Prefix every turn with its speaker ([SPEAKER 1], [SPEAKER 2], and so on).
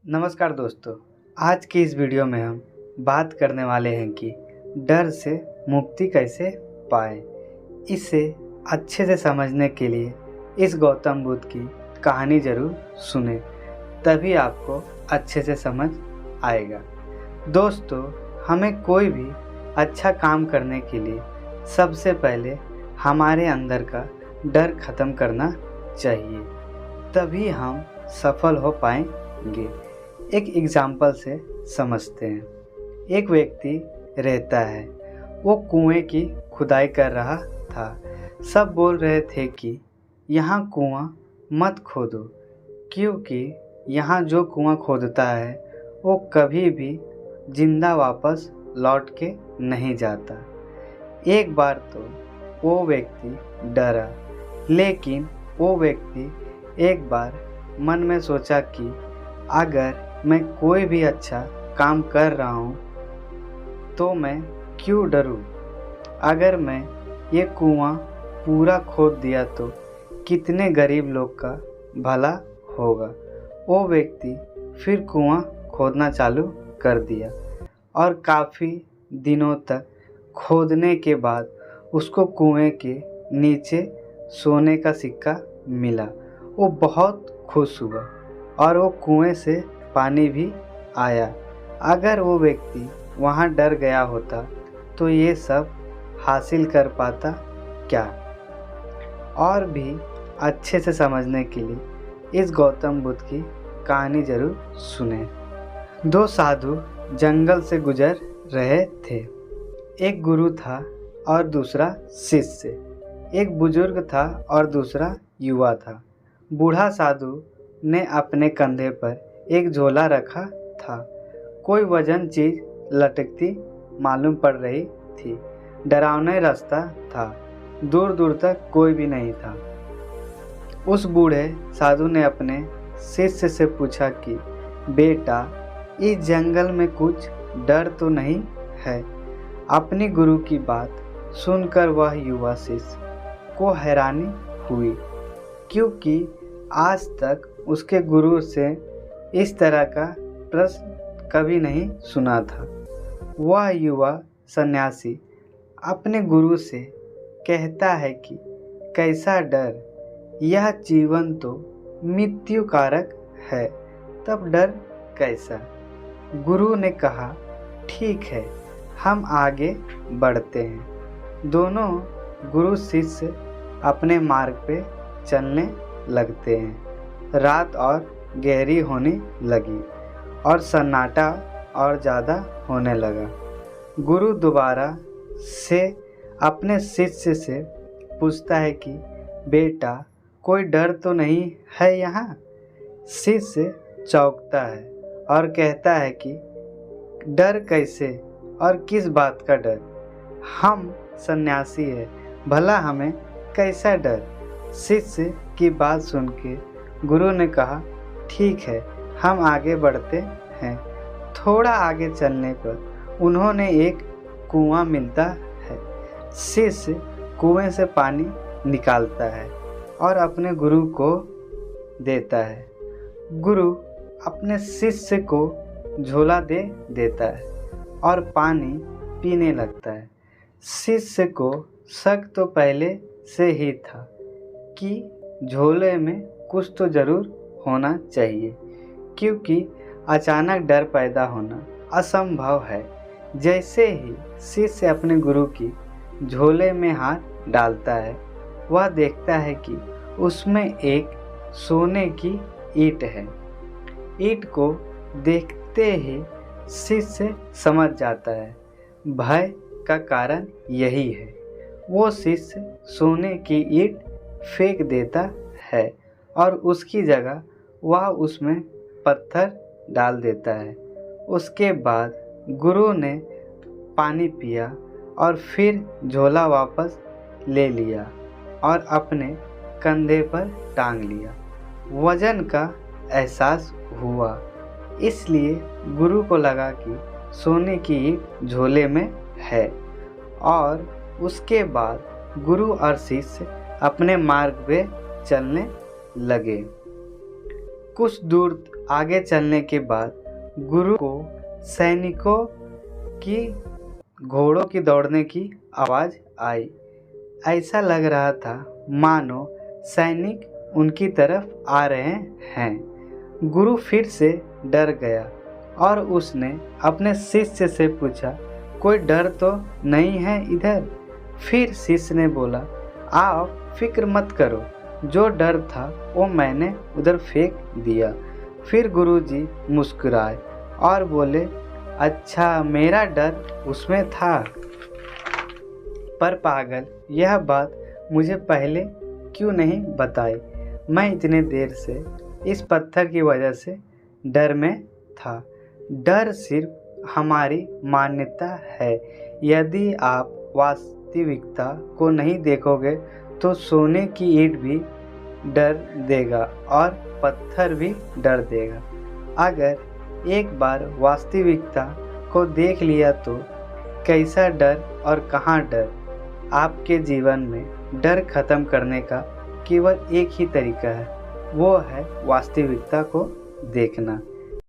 [SPEAKER 1] नमस्कार दोस्तों, आज की इस वीडियो में हम बात करने वाले हैं कि डर से मुक्ति कैसे पाएं। इसे अच्छे से समझने के लिए इस गौतम बुद्ध की कहानी ज़रूर सुनें, तभी आपको अच्छे से समझ आएगा। दोस्तों, हमें कोई भी अच्छा काम करने के लिए सबसे पहले हमारे अंदर का डर ख़त्म करना चाहिए, तभी हम सफल हो पाएंगे। एक एग्जाम्पल से समझते हैं। एक व्यक्ति रहता है, वो कुएं की खुदाई कर रहा था। सब बोल रहे थे कि यहाँ कुआं मत खोदो, क्योंकि यहाँ जो कुआं खोदता है वो कभी भी जिंदा वापस लौट के नहीं जाता। एक बार तो वो व्यक्ति डरा, लेकिन वो व्यक्ति एक बार मन में सोचा कि अगर मैं कोई भी अच्छा काम कर रहा हूँ तो मैं क्यों डरूँ। अगर मैं ये कुआं पूरा खोद दिया तो कितने गरीब लोग का भला होगा। वो व्यक्ति फिर कुआं खोदना चालू कर दिया और काफ़ी दिनों तक खोदने के बाद उसको कुएं के नीचे सोने का सिक्का मिला। वो बहुत खुश हुआ और वो कुएं से पानी भी आया। अगर वो व्यक्ति वहाँ डर गया होता तो ये सब हासिल कर पाता क्या। और भी अच्छे से समझने के लिए इस गौतम बुद्ध की कहानी ज़रूर सुने। दो साधु जंगल से गुजर रहे थे। एक गुरु था और दूसरा शिष्य। एक बुजुर्ग था और दूसरा युवा था। बूढ़ा साधु ने अपने कंधे पर एक झोला रखा था। कोई वजन चीज लटकती मालूम पड़ रही थी। डरावना रास्ता था, दूर दूर तक कोई भी नहीं था। उस बूढ़े साधु ने अपने शिष्य से पूछा कि बेटा, इस जंगल में कुछ डर तो नहीं है। अपनी गुरु की बात सुनकर वह युवा शिष्य को हैरानी हुई, क्योंकि आज तक उसके गुरु से इस तरह का प्रश्न कभी नहीं सुना था। वह युवा सन्यासी अपने गुरु से कहता है कि कैसा डर, यह जीवन तो मृत्यु कारक है, तब डर कैसा। गुरु ने कहा, ठीक है, हम आगे बढ़ते हैं। दोनों गुरु शिष्य अपने मार्ग पे चलने लगते हैं। रात और गहरी होने लगी और सन्नाटा और ज़्यादा होने लगा। गुरु दोबारा से अपने शिष्य से पूछता है कि बेटा, कोई डर तो नहीं है यहाँ। शिष्य चौंकता है और कहता है कि डर कैसे और किस बात का डर। हम सन्यासी है, भला हमें कैसा डर। शिष्य की बात सुन के गुरु ने कहा, ठीक है, हम आगे बढ़ते हैं। थोड़ा आगे चलने पर उन्होंने एक कुआं मिलता है। शिष्य कुएं से पानी निकालता है और अपने गुरु को देता है। गुरु अपने शिष्य को झोला दे देता है और पानी पीने लगता है। शिष्य को शक तो पहले से ही था कि झोले में कुछ तो ज़रूर होना चाहिए, क्योंकि अचानक डर पैदा होना असंभव है। जैसे ही शिष्य अपने गुरु की झोले में हाथ डालता है, वह देखता है कि उसमें एक सोने की ईंट है। ईंट को देखते ही शिष्य समझ जाता है, भय का कारण यही है। वो शिष्य सोने की ईंट फेंक देता है और उसकी जगह वह उसमें पत्थर डाल देता है। उसके बाद गुरु ने पानी पिया और फिर झोला वापस ले लिया और अपने कंधे पर टांग लिया। वजन का एहसास हुआ, इसलिए गुरु को लगा कि सोने की ईंट झोले में है। और उसके बाद गुरु और शिष्य अपने मार्ग पे चलने लगे। कुछ दूर आगे चलने के बाद गुरु को सैनिकों की घोड़ों की दौड़ने की आवाज़ आई। ऐसा लग रहा था मानो सैनिक उनकी तरफ आ रहे हैं। गुरु फिर से डर गया और उसने अपने शिष्य से पूछा, कोई डर तो नहीं है इधर? फिर शिष्य ने बोला, आप फिक्र मत करो, जो डर था वो मैंने उधर फेंक दिया। फिर गुरुजी मुस्कुराए और बोले, अच्छा, मेरा डर उसमें था। पर पागल, यह बात मुझे पहले क्यों नहीं बताई? मैं इतने देर से इस पत्थर की वजह से डर में था। डर सिर्फ हमारी मान्यता है। यदि आप वास्तविकता को नहीं देखोगे तो सोने की ईंट भी डर देगा और पत्थर भी डर देगा। अगर एक बार वास्तविकता को देख लिया तो कैसा डर और कहाँ डर। आपके जीवन में डर खत्म करने का केवल एक ही तरीका है, वो है वास्तविकता को देखना।